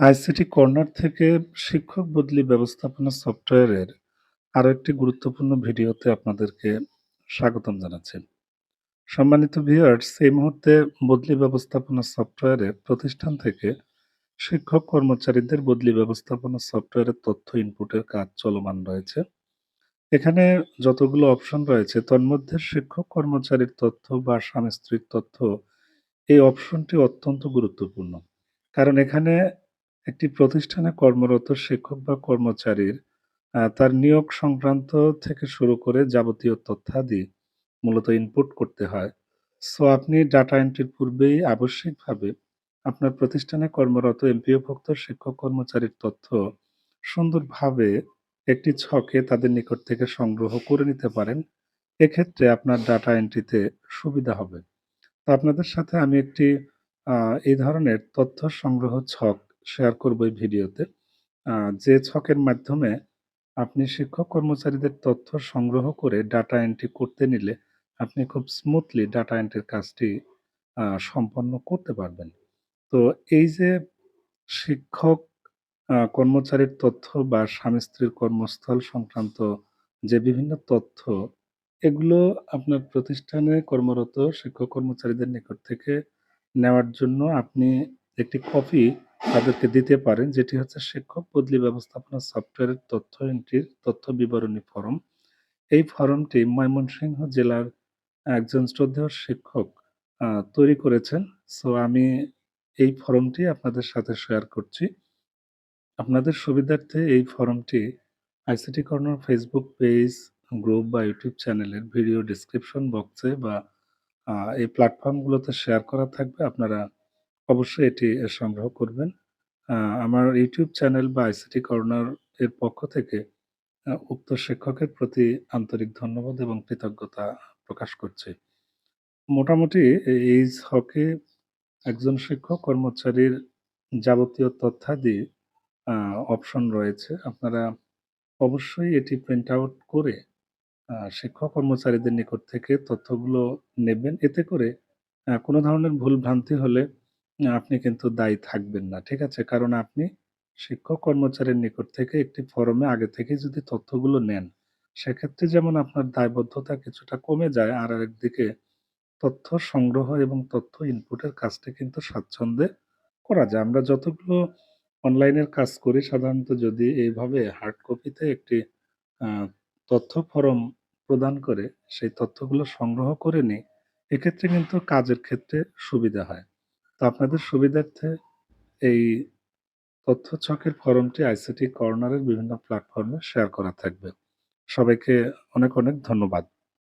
ICT corner থেকে শিক্ষক বদলি ব্যবস্থাপনা সফটওয়্যারের আরো একটি গুরুত্বপূর্ণ ভিডিওতে আপনাদেরকে স্বাগতম জানাচ্ছি। সম্মানিত ভিউয়ার্স, এই মুহূর্তে বদলি ব্যবস্থাপনা সফটওয়্যারে প্রতিষ্ঠান থেকে শিক্ষক কর্মচারীদের বদলি ব্যবস্থাপনা সফটওয়্যারের তথ্য ইনপুটের কাজ চলমান রয়েছে। এখানে যতগুলো অপশন রয়েছে তন্মধ্যে শিক্ষক কর্মচারীর তথ্য বা স্বামী স্ত্রীর তথ্য, এই অপশনটি অত্যন্ত গুরুত্বপূর্ণ। কারণ এখানে একটি প্রতিষ্ঠানে কর্মরত শিক্ষক বা কর্মচারীর তার নিয়োগ সংক্রান্ত থেকে শুরু করে যাবতীয় তথ্যাদি মূলত ইনপুট করতে হয়। সো আপনি ডাটা এন্ট্রির পূর্বেই আবশ্যিকভাবে আপনার প্রতিষ্ঠানে কর্মরত এমপিওভুক্ত শিক্ষক কর্মচারীর তথ্য সুন্দরভাবে একটি ছকে তাদের নিকট থেকে সংগ্রহ করে নিতে পারেন। এক্ষেত্রে আপনার ডাটা এন্ট্রিতে সুবিধা হবে। তো আপনাদের সাথে আমি একটি আ এই ধরনের তথ্য সংগ্রহ ছক শেয়ার করব এই ভিডিওতে। আ যে ছকের মাধ্যমে আপনি শিক্ষক কর্মচারীদের তথ্য সংগ্রহ করে ডাটা এন্ট্রি করতে নিলে আপনি খুব স্মুথলি ডাটা এন্ট্রির কাজটি সম্পন্ন করতে পারবেন। তো এই যে শিক্ষক কর্মচারীর তথ্য বা স্বামী-স্ত্রীর কর্মস্থল সংক্রান্ত যে বিভিন্ন তথ্য, এগুলো আপনার প্রতিষ্ঠানে কর্মরত শিক্ষক কর্মচারীদের নিকট থেকে নেওয়ার জন্য আপনি একটি কপি তাদেরকে দিতে পারেন, যেটি হচ্ছে শিক্ষক বদলি ব্যবস্থাপনা সফটওয়্যারের তথ্য এন্ট্রির তথ্য বিবরণী ফরম। এই ফরমটি ময়মনসিংহ জেলার একজন শ্রদ্ধেয় শিক্ষক আ তৈরি করেছেন। সো আমি এই ফরমটি আপনাদের সাথে শেয়ার করছি। আপনাদের সুবিধার্থে এই ফরমটি ICT corner Facebook page, group বা ইউটিউব চ্যানেলের ভিডিও ডেসক্রিপশন বক্সে বা এই প্ল্যাটফর্মগুলোতে শেয়ার করা থাকবে। আপনারা অবশ্যই এটি সংগ্রহ করবেন। আ আমার ইউটিউব চ্যানেল বা আইসিটি কর্নার এর পক্ষ থেকে উক্ত শিক্ষকের প্রতি আন্তরিক ধন্যবাদ এবং কৃতজ্ঞতা প্রকাশ করছি। মোটামুটি এই ছকে একজন শিক্ষক কর্মচারীর যাবতীয় তথ্যাদি আ অপশন রয়েছে। আপনারা অবশ্যই এটি প্রিন্ট আউট করে শিক্ষক কর্মচারীদের নিকট থেকে তথ্যগুলো নেবেন। এতে করে কোনো ধরনের ভুল-ভ্রান্তি হলে আপনি কিন্তু দায়ী থাকবেন না। ঠিক আছে? কারণ আপনি শিক্ষক কর্মচারীর নিকট থেকে একটি ফরমে আগে থেকেই যদি তথ্যগুলো নেন, সেক্ষেত্রে যেমন আপনার দায়বদ্ধতা কিছুটা কমে যায়, আর আরেকদিকে তথ্য সংগ্রহ এবং তথ্য ইনপুটের কাজটি কিন্তু স্বাচ্ছন্দ্যে করা যায়। আমরা যতগুলো অনলাইনের কাজ করি সাধারণত যদি এইভাবে হার্ড কপিতে একটি আ তথ্য ফরম প্রদান করে সেই তথ্যগুলো সংগ্রহ করে নিই, এক্ষেত্রে কিন্তু কাজের ক্ষেত্রে সুবিধা হয়। তো আপনাদের সুবিধার্থে এই তথ্য ছকের ফরমটি আইসিটি কর্নারের বিভিন্ন প্ল্যাটফর্মে শেয়ার করা থাকবে। সবাইকে অনেক ধন্যবাদ।